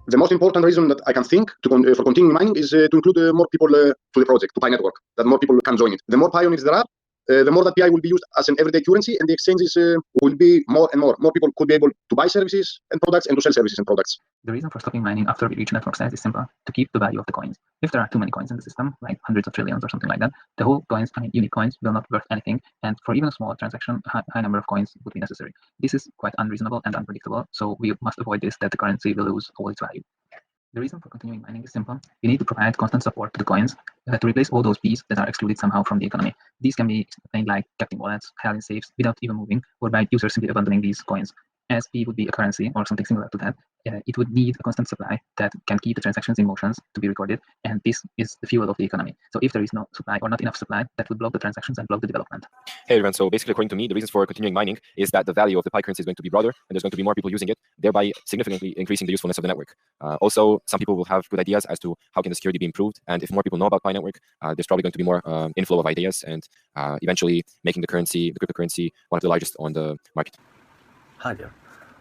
The most important reason that I can think for continuing mining is to include more people to the project, to Pi network, that more people can join it. The more pioneers there are, the more that Pi will be used as an everyday currency, and the exchanges will be more and more. More people could be able to buy services and products and to sell services and products. The reason for stopping mining after we reach network size is simple: to keep the value of the coins. If there are too many coins in the system, like hundreds of trillions or something like that, the whole coins, unique coins, will not be worth anything, and for even a small transaction, a high number of coins would be necessary. This is quite unreasonable and unpredictable, so we must avoid this, that the currency will lose all its value. The reason for continuing mining is simple. You need to provide constant support to the coins to replace all those fees that are excluded somehow from the economy. These can be explained like kept in wallets, held in safes without even moving, or by users simply abandoning these coins. As P would be a currency or something similar to that, it would need a constant supply that can keep the transactions in motions to be recorded, and this is the fuel of the economy. So if there is no supply or not enough supply, that would block the transactions and block the development. Hey everyone, so basically according to me, the reasons for continuing mining is that the value of the Pi currency is going to be broader, and there's going to be more people using it, thereby significantly increasing the usefulness of the network. Also, some people will have good ideas as to how can the security be improved, and if more people know about Pi network, there's probably going to be more inflow of ideas, and eventually making the cryptocurrency, one of the largest on the market. Hi there.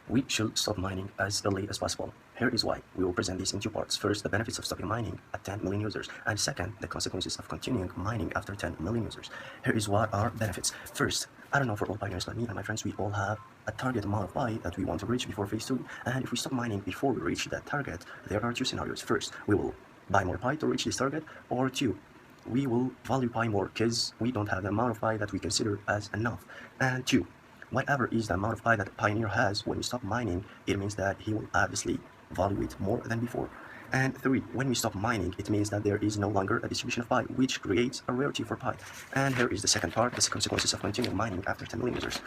We should stop mining as early as possible. Here is why. We will present this in two parts. First, the benefits of stopping mining at 10 million users, and second, the consequences of continuing mining after 10 million users. Here is what are benefits. First, I don't know for all pioneers like me and my friends, we all have a target amount of Pi that we want to reach before phase 2, and if we stop mining before we reach that target, there are two scenarios. First, we will buy more Pi to reach this target, or two, we will value Pi more because we don't have the amount of Pi that we consider as enough. And two, whatever is the amount of Pi that a pioneer has, when we stop mining, it means that he will obviously value it more than before. And three, when we stop mining, it means that there is no longer a distribution of Pi, which creates a rarity for Pi. And here is the second part, the consequences of continuing mining after 10 million users.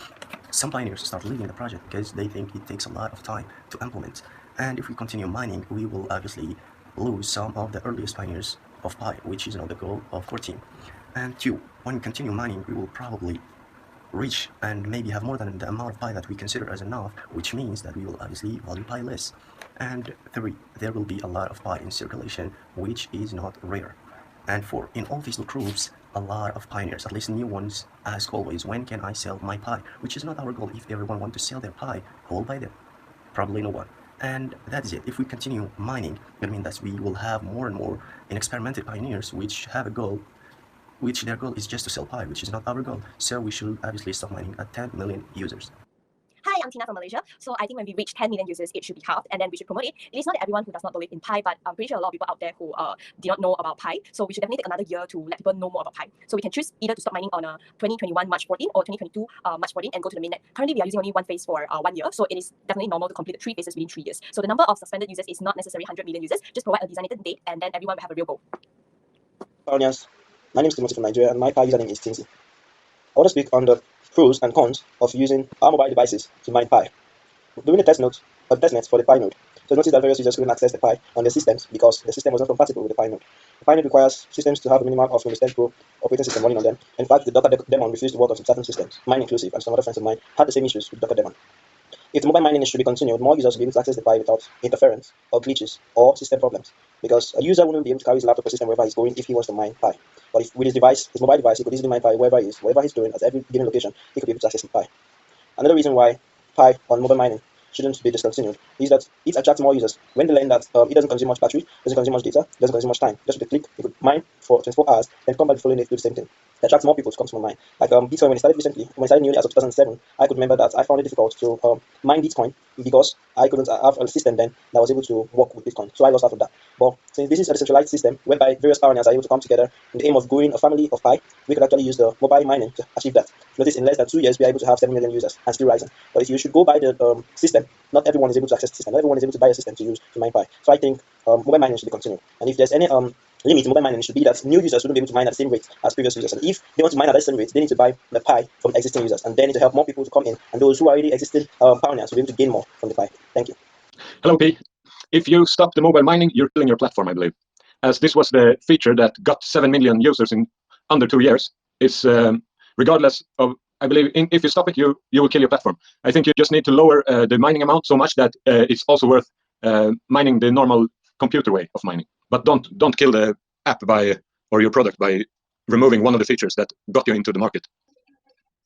Some pioneers start leaving the project because they think it takes a lot of time to implement. And if we continue mining, we will obviously lose some of the earliest pioneers of Pi, which is the goal of our team. And two, when we continue mining, we will probably reach and maybe have more than the amount of Pi that we consider as enough, which means that we will obviously value Pi less. And three, there will be a lot of Pi in circulation, which is not rare. And four, in all these groups, a lot of pioneers, at least new ones, ask always, when can I sell my Pi? Which is not our goal. If everyone wants to sell their Pi, who will buy them? Probably no one. And that's it. If we continue mining, it means that we will have more and more inexperimented pioneers which have a goal, which their goal is just to sell Pi, which is not our goal. So we should obviously stop mining at 10 million users. Hi, I'm Tina from Malaysia. So I think when we reach 10 million users, it should be halved, and then we should promote it. It is not that everyone who does not believe in Pi, but I'm pretty sure a lot of people out there who do not know about Pi. So we should definitely take another year to let people know more about Pi. So we can choose either to stop mining on 2021 March 14 or 2022 March 14 and go to the mainnet. Currently, we are using only one phase for 1 year, so it is definitely normal to complete the 3 phases within 3 years. So the number of suspended users is not necessarily 100 million users. Just provide a designated date, and then everyone will have a real goal. Pioneers. My name is Timothy from Nigeria, and my Pi username is Tinsy. I want to speak on the pros and cons of using our mobile devices to mine Pi. During the testnet for the Pi node, so notice that various users couldn't access the Pi on their systems because the system was not compatible with the Pi node. The Pi node requires systems to have a minimum of Windows 10 Pro operating system running on them. In fact, the Docker daemon refused to work on some certain systems. Mine inclusive, and some other friends of mine had the same issues with Docker daemon. If the mobile mining should be continued, more users will be able to access the Pi without interference or glitches or system problems, because a user wouldn't be able to carry his laptop or system wherever he's going if he wants to mine Pi. But if with his mobile device, he could easily mine Pi wherever he is, wherever he's doing, at every given location, he could be able to access Pi. Another reason why Pi on mobile mining shouldn't be discontinued is that it attracts more users. When they learn that it doesn't consume much battery, doesn't consume much data, doesn't consume much time, just with a click, you could mine for 24 hours, then come back the following day to do the same thing. It attracts more people to come to my mine. Like Bitcoin, when it started recently, when it started newly as of 2007, I could remember that I found it difficult to mine Bitcoin because I couldn't have a system then that was able to work with Bitcoin. So I lost out of that. But since this is a decentralized system whereby various pioneers are able to come together in the aim of growing a family of Pi, we could actually use the mobile mining to achieve that. Notice in less than 2 years, we are able to have 7 million users and still rising. But if you should go by the system, not everyone is able to access the system. Not everyone is able to buy a system to use to mine Pi. So I think mobile mining should be continued. And if there's any limit to mobile mining, it should be that new users wouldn't be able to mine at the same rate as previous users. And if they want to mine at the same rate, they need to buy the Pi from existing users. And they need to help more people to come in. And those who are already existing pioneers will be able to gain more from the Pi. Thank you. Hello, P. If you stop the mobile mining, you're killing your platform, I believe. As this was the feature that got 7 million users in under 2 years. It's regardless of, I believe, if you stop it, you will kill your platform. I think you just need to lower the mining amount so much that it's also worth mining the normal computer way of mining. But don't kill the app or your product by removing one of the features that got you into the market.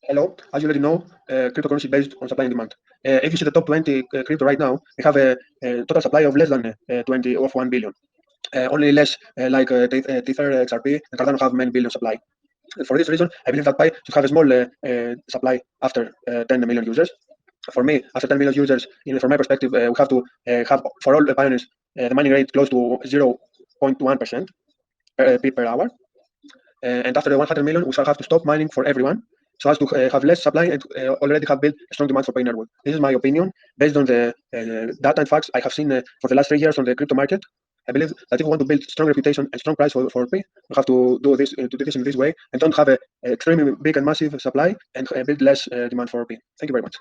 Hello, as you already know, cryptocurrency is based on supply and demand. if you see the top 20 crypto right now, they have a total supply of less than 1 billion. Only less like Tether, XRP, and Cardano have many billion supply. For this reason, I believe that Pi should have a small supply after 10 million users. For me, after 10 million users, from my perspective, we have to have for all the pioneers the mining rate close to 0.1% per hour. And after the 100 million, we shall have to stop mining for everyone, so as to have less supply and already have built a strong demand for Pi network. This is my opinion based on the data and facts I have seen for the last 3 years on the crypto market. I believe that if we want to build strong reputation and strong price for Pi, we have to do this in this way and don't have an extremely big and massive supply and build less demand for Pi. Thank you very much.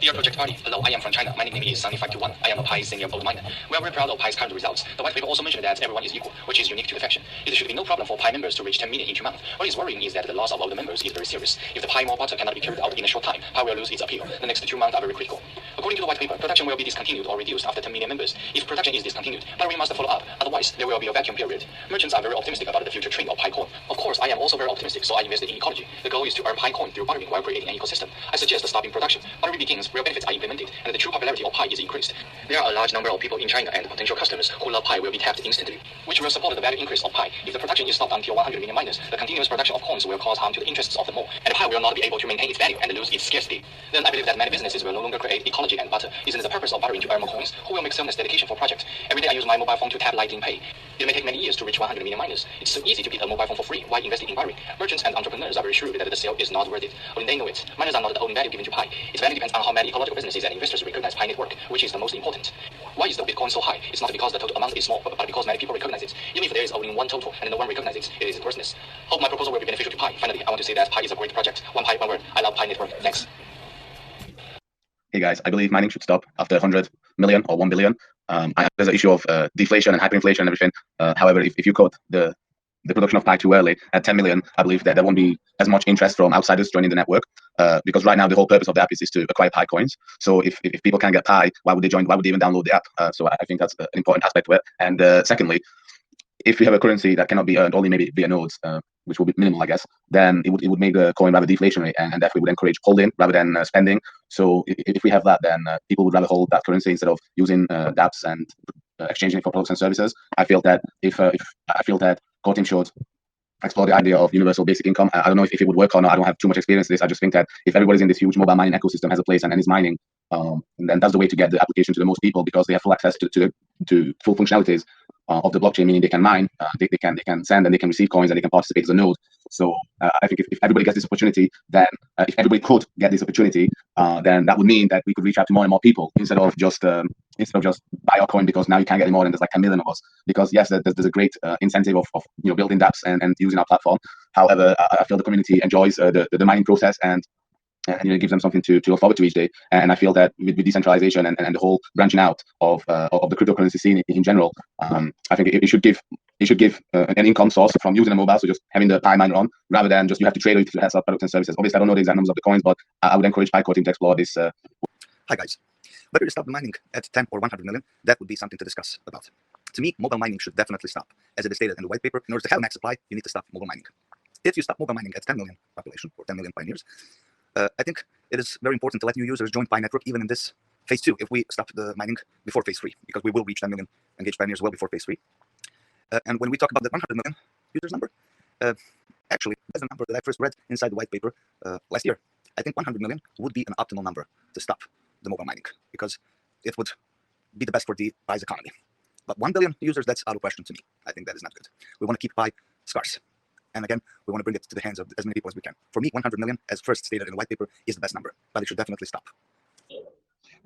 Dear Project Party, hello, I am from China. My nickname is Sunny521. I am a Pi senior gold miner. We are very proud of Pi's current results. The white paper also mentioned that everyone is equal, which is unique to the faction. It should be no problem for Pi members to reach 10 million each month. What is worrying is that the loss of all the members is very serious. If the Pi more butter cannot be carried out in a short time, Pi will lose its appeal. The next 2 months are very critical. According to the white paper, production will be discontinued or reduced after 10 million members. If production is discontinued, then we must follow up. Otherwise, there will be a vacuum period. Merchants are very optimistic about the future trend of Pi coin. Of course, I am also very optimistic, so I invested in ecology. The goal is to earn Pi coin through bartering while creating an ecosystem. I suggest stopping production. Bartering begins, real benefits are implemented, and the true popularity of Pi is increased. There are a large number of people in China and potential customers who love Pi will be tapped instantly, which will support the value increase of Pi. If the production is stopped until 100 million miners, the continuous production of coins will cause harm to the interests of the more, and Pi will not be able to maintain its value and lose its scarcity. Then I believe that many businesses will no longer create ecology and butter. Isn't the purpose of bartering to earn more coins? Who will make selfless dedication for projects? Every day I use my mobile phone to tap Lightning Pay. It may take many years to reach 100 million miners. It's so easy to get a mobile phone for free. Why investing in bartering? Merchants and entrepreneurs are very sure that the sale is not worth it. Only they know it. Miners are not the only value given to Pi. Its value depends on how many ecological businesses and investors recognize Pi network, which is the most important. Why is the Bitcoin so high? It's not because the total amount is small, but because many people recognize it. Even if there is only one total and no one recognizes it, it is worthless. Hope my proposal will be beneficial to Pi. Finally, I want to say that Pi is a great project. One Pi, one word. I love Pi network. Thanks. Hey guys, I believe mining should stop after 100 million or 1 billion. There's an issue of deflation and hyperinflation and everything. However, if you cut the production of Pi too early at 10 million, I believe that there won't be as much interest from outsiders joining the network, because right now the whole purpose of the app is to acquire Pi coins. So if people can't get Pi, why would they join? Why would they even download the app? So I think that's an important aspect to it. And secondly, if you have a currency that cannot be earned only maybe via nodes, which will be minimal, I guess, then it would make the coin rather deflationary, and therefore would encourage holding rather than spending. So if we have that, then people would rather hold that currency instead of using dApps and exchanging it for products and services. I feel that if core team should explore the idea of universal basic income. I don't know if it would work or not. I don't have too much experience in this. I just think that if everybody's in this huge mobile mining ecosystem has a place and is mining, then that's the way to get the application to the most people, because they have full access to full functionalities of the blockchain, meaning they can mine, they can send and they can receive coins and they can participate as a node. So I think if everybody gets this opportunity, then if everybody could get this opportunity, then that would mean that we could reach out to more and more people instead of just buy our coin because now you can't get any more and there's like 10 million of us. Because yes, there's a great incentive of building dApps and using our platform. However, I feel the community enjoys the mining process and it gives them something to look forward to each day. And I feel that with decentralization and the whole branching out of the cryptocurrency scene in general, I think it should give an income source from using a mobile, so just having the Pi miner on, rather than just you have to trade it to have products and services. Obviously, I don't know the exact numbers of the coins, but I would encourage Pi core team to explore this. Hi guys, whether to stop mining at 10 or 100 million, that would be something to discuss about. To me, mobile mining should definitely stop. As it is stated in the white paper, in order to have a max supply, you need to stop mobile mining. If you stop mobile mining at 10 million population, or 10 million pioneers, I think it is very important to let new users join Pi network even in this phase 2, if we stop the mining before phase 3, because we will reach 10 million engaged pioneers well before phase 3. And when we talk about the 100 million users number, actually, that's the number that I first read inside the white paper last year. I think 100 million would be an optimal number to stop the mobile mining, because it would be the best for the Pi's economy. But 1 billion users, that's out of question to me. I think that is not good. We want to keep Pi scarce. And again, we want to bring it to the hands of as many people as we can. For me, 100 million, as first stated in the white paper, is the best number, but it should definitely stop.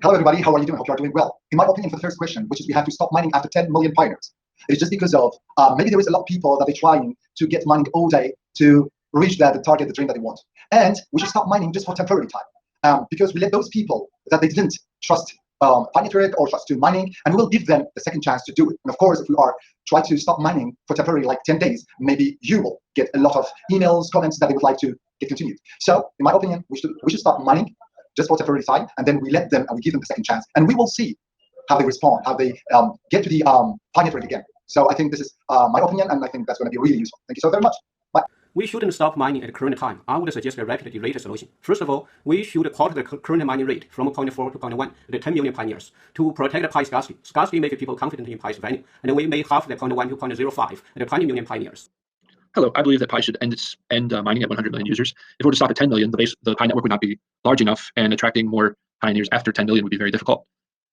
Hello, everybody. How are you doing? Hope you are doing well. In my opinion, for the first question, which is we have to stop mining after 10 million pioneers, it is just because of maybe there is a lot of people that are trying to get mining all day to reach the target, the dream that they want. And we should stop mining just for temporary time, because we let those people that they didn't trust Pi network or trust to mining, and we will give them a second chance to do it. And of course, if we are trying to stop mining for temporary, like 10 days, maybe you will get a lot of emails, comments that they would like to get continued. So in my opinion, we should stop mining just for temporary time, and then we let them and we give them the second chance, and we will see how they respond, how they get to the Pi network again. So I think this is my opinion, and I think that's going to be really useful. Thank you so very much. Bye. we shouldn't stop mining at the current time. I would suggest a rapidly rated solution. First of all, we should quarter the current mining rate from 0.4 to 0.1 the 10 million pioneers to protect the pi scarcity. Scarcity makes people confident in pi's value, and we may halve the 0.1 to 0.05 the 20 million pioneers. Hello, I believe that Pi should end mining at 100 million users. If it were to stop at 10 million, the Pi network would not be large enough, and attracting more pioneers after 10 million would be very difficult.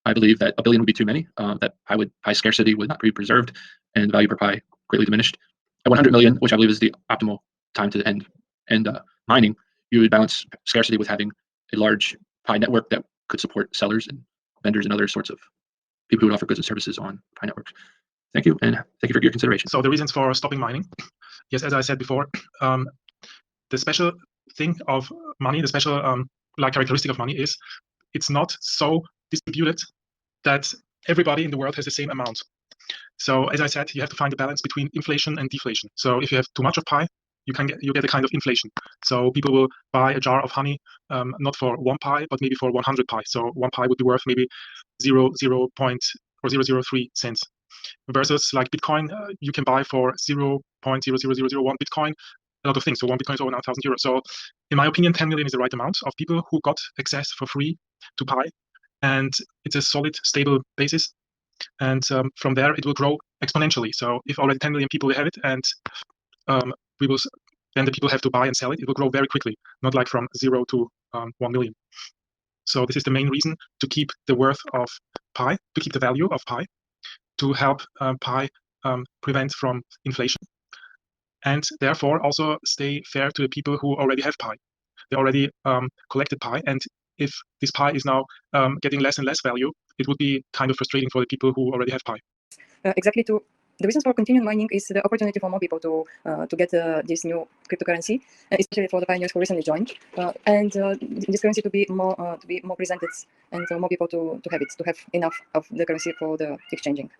I believe that a billion would be too many, that Pi scarcity would not be preserved, and the value per Pi greatly diminished. At 100 million, which I believe is the optimal time to end mining, you would balance scarcity with having a large Pi network that could support sellers and vendors and other sorts of people who would offer goods and services on Pi networks. Thank you, and thank you for your consideration. So the reasons for stopping mining. Yes, as I said before, the special thing of money, the special characteristic of money is it's not so distributed that everybody in the world has the same amount. So as I said, you have to find a balance between inflation and deflation. So if you have too much of Pi, you get a kind of inflation. So people will buy a jar of honey not for 1 Pi, but maybe for 100 Pi. So 1 Pi would be worth maybe 0.003 cents. Versus like Bitcoin, you can buy for 0.00001 Bitcoin a lot of things. So 1 Bitcoin is over 9,000 euros. So in my opinion, 10 million is the right amount of people who got access for free to Pi, and it's a solid, stable basis. And from there, it will grow exponentially. So if already 10 million people have it, and then the people have to buy and sell it, it will grow very quickly, not like from 0 to 1 million. So this is the main reason to keep the worth of Pi, to keep the value of Pi, to help Pi prevent from inflation, and therefore also stay fair to the people who already have Pi. They already collected Pi, and if this Pi is now getting less and less value, it would be kind of frustrating for the people who already have Pi. The reasons for continuing mining is the opportunity for more people to get this new cryptocurrency, especially for the pioneers who recently joined, and this currency to be more presented, and more people to have enough of the currency for the exchanging.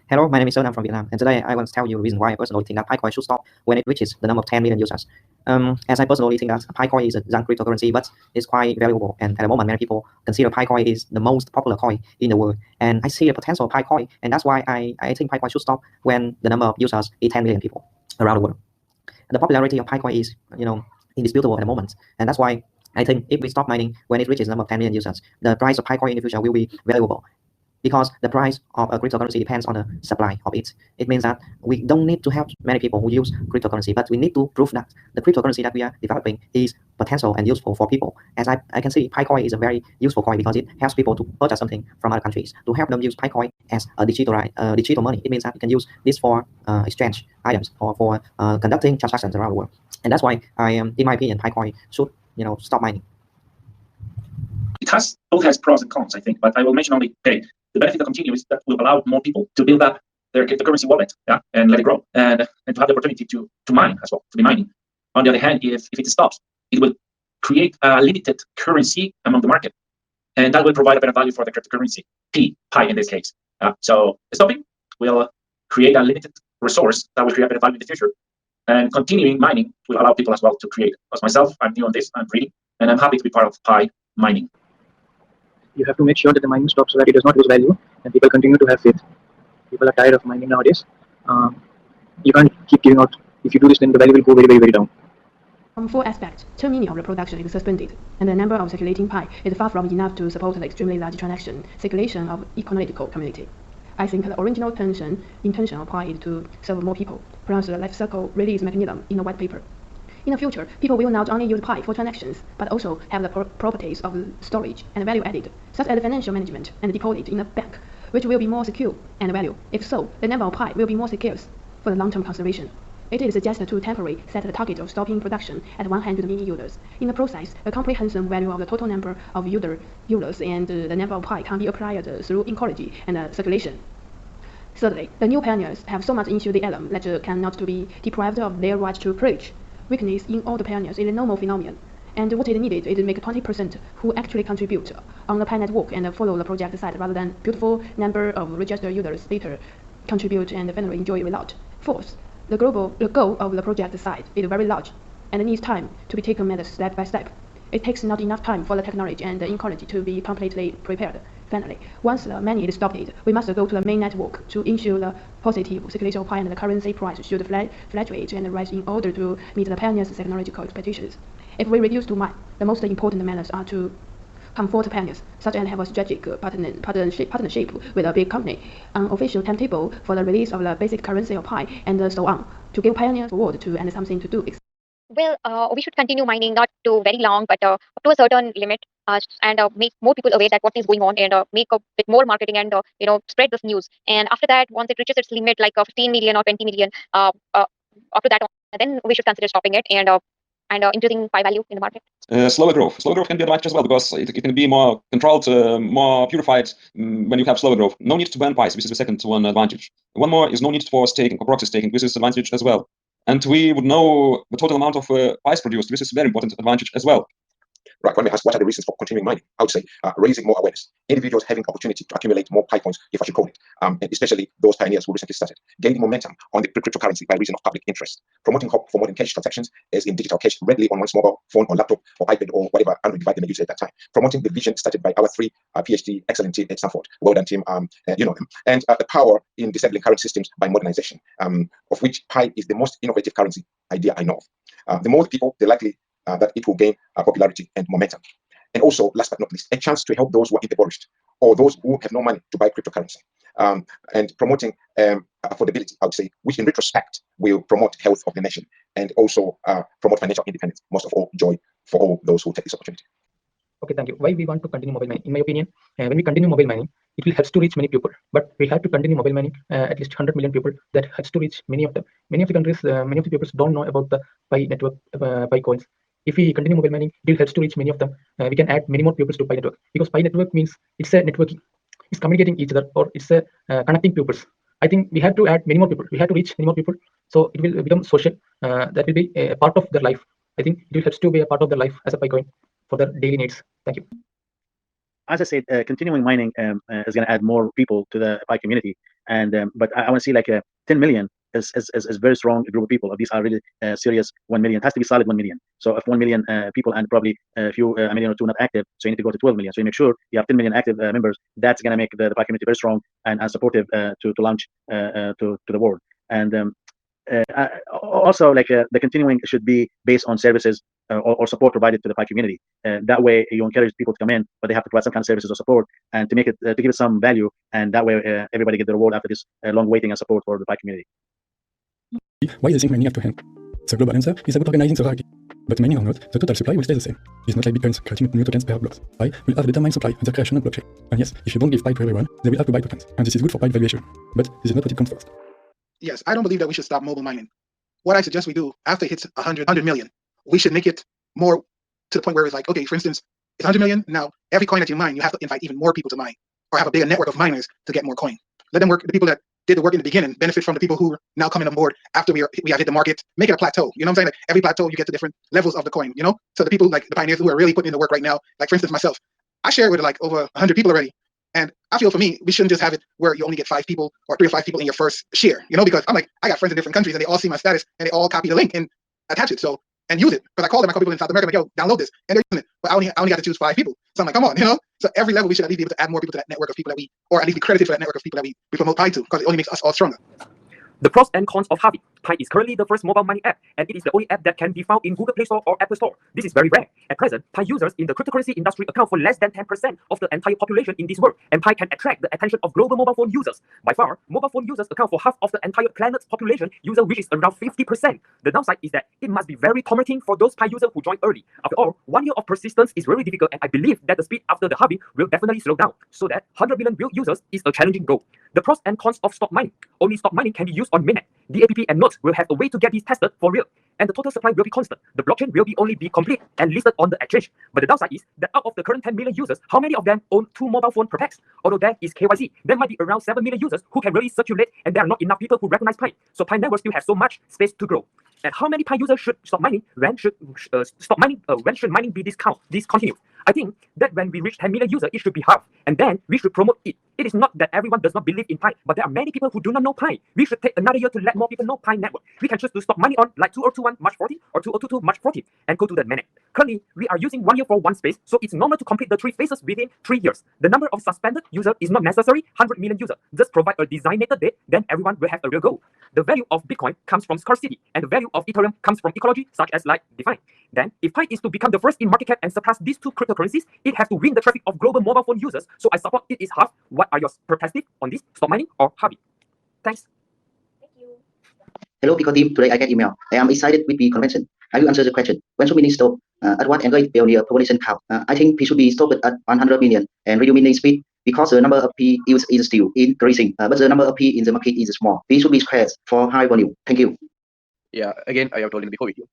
Hello, my name is Sơn. I'm from Vietnam, and today I want to tell you the reason why I personally think that Picoin should stop when it reaches the number of 10 million users. As I personally think that Picoin is a young cryptocurrency, but it's quite valuable, and at the moment many people consider Picoin is the most popular coin in the world, and I see the potential of Picoin, and that's why I think Picoin should stop when the number of users is 10 million people around the world. The popularity of Picoin is, indisputable at the moment, and that's why I think if we stop mining when it reaches the number of 10 million users, the price of Picoin in the future will be valuable. Because the price of a cryptocurrency depends on the supply of it. It means that we don't need to have many people who use cryptocurrency, but we need to prove that the cryptocurrency that we are developing is potential and useful for people. As I can see, Picoin is a very useful coin because it helps people to purchase something from other countries, to help them use Picoin as a digital money. It means that you can use this for exchange items or for conducting transactions around the world. And that's why in my opinion, Picoin should stop mining. It both has pros and cons, I think, but I will mention only the benefit of continue is that will allow more people to build up their cryptocurrency wallet, and let it grow, and to have the opportunity to mine as well, to be mining. On the other hand, if it stops, it will create a limited currency among the market, and that will provide a better value for the cryptocurrency, Pi in this case. So stopping will create a limited resource that will create better value in the future, and continuing mining will allow people as well to create. As myself, I'm new on this, I'm reading, and I'm happy to be part of Pi mining. You have to make sure that the mining stops so that it does not lose value and people continue to have faith. People are tired of mining nowadays. You can't keep giving out. If you do this, then the value will go very, very, very down. From four aspects, 2 million of the production is suspended, and the number of circulating Pi is far from enough to support the extremely large transaction circulation of economical community. I think the original intention of Pi is to serve more people, plus the life cycle release mechanism in the white paper. In the future, people will not only use Pi for transactions, but also have the properties of storage and value added, such as financial management and deposit in a bank, which will be more secure and value. If so, the number of Pi will be more scarce for the long-term conservation. It is suggested to temporarily set the target of stopping production at 100 million users. In the process, a comprehensive value of the total number of users and the number of Pi can be applied through ecology and circulation. Thirdly, the new pioneers have so much into the atom that cannot to be deprived of their right to preach. Weakness in all the pioneers is a normal phenomenon, and what is needed is to make 20% who actually contribute on the Pi network and follow the project side rather than beautiful number of registered users later contribute and finally enjoy the result. Fourth, the goal of the project side is very large and needs time to be taken step by step. It takes not enough time for the technology and the ecology to be completely prepared. Finally, once the mining is stopped, we must go to the main network to ensure the positive circulation of Pi and the currency price should fluctuate and rise in order to meet the pioneers' technological expectations. If we reduce to mine, the most important measures are to comfort pioneers, such as have a strategic partnership with a big company, an official timetable for the release of the basic currency of Pi, and so on, to give pioneers forward to and something to do. Well, we should continue mining, not to very long, but up to a certain limit, and make more people aware that what is going on, and make a bit more marketing, and spread this news. And after that, once it reaches its limit, like 15 million or 20 million, after that, then we should consider stopping it and increasing Pi value in the market. Slower growth. Slower growth can be advantage as well because it can be more controlled, more purified when you have slower growth. No need to ban Pi. This is the second one advantage. One more is no need for staking or proxy staking. This is advantage as well. And we would know the total amount of Pi produced. This is a very important advantage as well. Right, when we ask what are the reasons for continuing mining, I would say raising more awareness. Individuals having opportunity to accumulate more Pi coins, if I should call it, and especially those pioneers who recently started, gaining momentum on the cryptocurrency by reason of public interest. Promoting hope for modern cash transactions as in digital cash readily on one's mobile phone or laptop or iPad or whatever Android device they may use at that time. Promoting the vision started by our three PhD excellent team at Stanford. Well done, team. You know them. And the power in disabling current systems by modernization, of which Pi is the most innovative currency idea I know of. The more people, the likely that it will gain popularity and momentum. And also, last but not least, a chance to help those who are impoverished or those who have no money to buy cryptocurrency. And promoting affordability, I would say, which in retrospect will promote health of the nation and also promote financial independence. Most of all, joy for all those who take this opportunity. Okay, thank you. Why we want to continue mobile mining? In my opinion, when we continue mobile mining, it will help to reach many people. But we have to continue mobile mining at least 100 million people. That has to reach many of them. Many of the countries, many of the people don't know about the Pi network, Pi coins. If we continue mobile mining, it will help to reach many of them. We can add many more people to Pi network because Pi network means it's a networking, it's communicating each other, or it's a connecting pupils. I think we have to add many more people. We have to reach many more people, so it will become social. That will be a part of their life. I think it will help to be a part of their life as a Pi coin for their daily needs. Thank you. As I said, continuing mining is going to add more people to the Pi community, and but I want to see like 10 million is a very strong group of people. These are really serious. 1 million it has to be solid 1 million. So if 1 million people and probably a few a million or two not active, so you need to go to 12 million. So you make sure you have 10 million active members. That's going to make the Pi community very strong and supportive to launch to the world. And also, like the continuing should be based on services or support provided to the Pi community. That way, you encourage people to come in, but they have to provide some kind of services or support, and to make it to give it some value. And that way, everybody get the reward after this long waiting and support for the Pi community. Why is mining have to end? The global answer is about organizing the hierarchy. But mining or not, the total supply will stay the same. It's not like Bitcoins creating new tokens per blocks. Pi will have a determined supply and the creation of blockchain. And yes, if you don't give Pi to everyone, they will have to buy tokens. And this is good for Pi valuation. But this is not what it comes first. Yes, I don't believe that we should stop mobile mining. What I suggest we do after it hits 100 million, we should make it more to the point where it's like, okay, for instance, it's 100 million. Now, every coin that you mine, you have to invite even more people to mine or have a bigger network of miners to get more coin. Let them work. The people that did the work in the beginning benefit from the people who are now coming on board after we have hit the market. Make it a plateau. You know what I'm saying? Like every plateau, you get to different levels of the coin, you know? So the people like the pioneers who are really putting in the work right now, like for instance, myself, I share with like over 100 people already. And I feel for me, we shouldn't just have it where you only get 5 people or 3 or 5 people in your first share, you know, because I'm like, I got friends in different countries and they all see my status and they all copy the link and attach it. So, and use it. Because I call people in South America, like, yo, download this. And they're using it. But I only got to choose 5 people. So I'm like, come on, you know? So every level we should at least be able to add more people to that network of people that we, or at least be credited for that network of people that we promote Pi to, because it only makes us all stronger. The pros and cons of Harvey. Pi is currently the first mobile mining app, and it is the only app that can be found in Google Play Store or Apple Store. This is very rare. At present, Pi users in the cryptocurrency industry account for less than 10% of the entire population in this world, and Pi can attract the attention of global mobile phone users. By far, mobile phone users account for half of the entire planet's population user, which is around 50%. The downside is that it must be very tormenting for those Pi users who join early. After all, 1 year of persistence is very difficult, and I believe that the speed after the halving will definitely slow down, so that 100 million real users is a challenging goal. The pros and cons of stock mining. Only stock mining can be used on mainnet. The app and nodes will have a way to get these tested for real, and the total supply will be constant. The blockchain will only be complete and listed on the exchange. But the downside is that out of the current 10 million users, how many of them own 2 mobile phones per pax? Although there is KYC, there might be around 7 million users who can really circulate, and there are not enough people who recognize Pi. So Pi network still has so much space to grow. And how many Pi users should stop mining? When should mining be discontinued? I think that when we reach 10 million users, it should be half, and then we should promote it. It is not that everyone does not believe in Pi, but there are many people who do not know Pi. We should take another year to let more people know Pi network. We can choose to stop money on like 2021 March 14 or 2022 March 14 and go to the mainnet. Currently, we are using 1 year for one space, so it's normal to complete the 3 phases within 3 years. The number of suspended users is not necessary 100 million users. Just provide a designated date, then everyone will have a real goal. The value of Bitcoin comes from scarcity, and the value of Ethereum comes from ecology, such as like DeFi. Then, if Pi is to become the first in market cap and surpass these 2 cryptocurrencies, it has to win the traffic of global mobile phone users. So I support it is half. What are your perspectives on this? Stop mining or Harvey? Thanks. Hello, Pico team. Today I get email. I am excited with the convention. I will answer the question. When should mining stop? At what angle it will near population count? I think P should be stopped at 100 million and reduce mining speed because the number of P is still increasing, but the number of P in the market is small. P should be squared for high volume. Thank you. Yeah, again, I have told in the before video,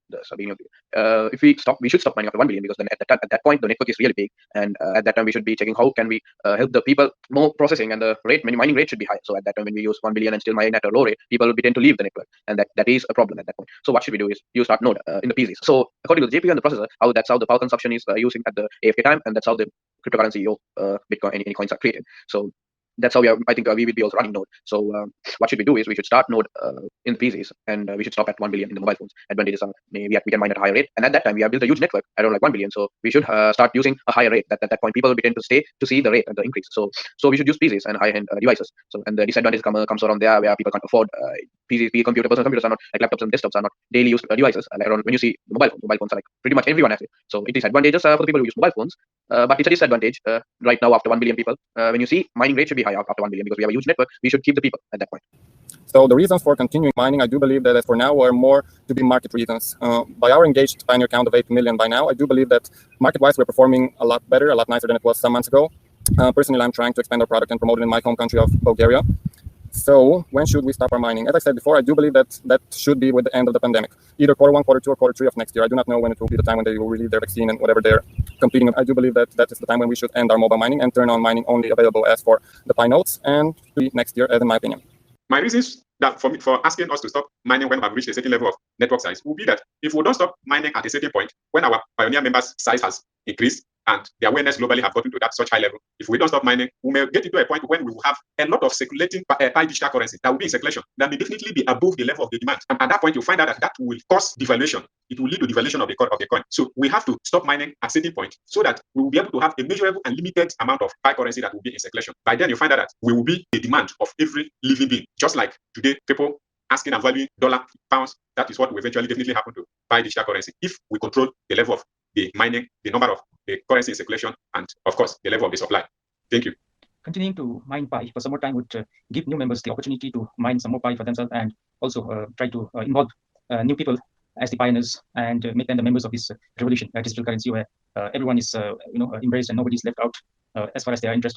if we should stop mining after 1 billion, because then at that point the network is really big, and at that time we should be checking how can we help the people more processing, and the mining rate should be high. So at that time when we use 1 billion and still mine at a low rate, people will tend to leave the network, and that is a problem at that point. So what should we do is you start node in the PCs. So according to the GPU and the processor, that's how the power consumption is using at the AFK time, and that's how the cryptocurrency of Bitcoin any coins are created. So that's how I think we will be also running node. So what should we do is we should start node in the PCs, and we should stop at 1 billion in the mobile phones. Advantages are maybe we can mine at a higher rate, and at that time we have built a huge network. I don't like 1 billion, so we should start using a higher rate. At that point people will be tend to stay to see the rate and the increase. So we should use PCs and high-end devices. So, and the disadvantage comes around there where people can't afford PCs, personal computers are not like laptops and desktops are not daily used devices. Like around when you see mobile phones are like pretty much everyone has it. So it is advantageous for the people who use mobile phones, but it's a disadvantage right now after 1 billion people. When you see mining rate should be high after 1 billion, because we have a huge network. We should keep the people at that point. So the reasons for continuing mining, I do believe that for now are more to be market reasons. By our engaged pioneer count of 8 million by now, I do believe that market-wise we're performing a lot better, a lot nicer than it was some months ago. Personally, I'm trying to expand our product and promote it in my home country of Bulgaria. So when should we stop our mining? As I said before, I do believe that should be with the end of the pandemic, either Q1, Q2, or Q3 of next year. I do not know when it will be the time when they will release their vaccine and whatever they're competing. I do believe that is the time when we should end our mobile mining and turn on mining only available as for the Pi nodes, and next year, as in my opinion. My reasons that for asking us to stop mining when we have reached a certain level of network size will be that if we don't stop mining at a certain point, when our pioneer members' size has increased and the awareness globally have gotten to that such high level, if we don't stop mining, we may get into a point when we will have a lot of circulating Pi digital currency that will be in circulation that may definitely be above the level of the demand. And at that point, you'll find out that will cause devaluation. It will lead to devaluation of the coin. So we have to stop mining at a certain point so that we will be able to have a measurable and limited amount of Pi currency that will be in circulation. By then, you find out that we will be the demand of every living being. Just like today, people asking and valuing dollar, pounds, that is what will eventually definitely happen to Pi digital currency if we control the level of the mining, the number of the currency in circulation, and of course, the level of the supply. Thank you. Continuing to mine Pi for some more time would give new members the opportunity to mine some more Pi for themselves, and also try to involve new people as the pioneers and make them the members of this revolution, digital currency, where everyone is embraced and nobody is left out as far as they are interested.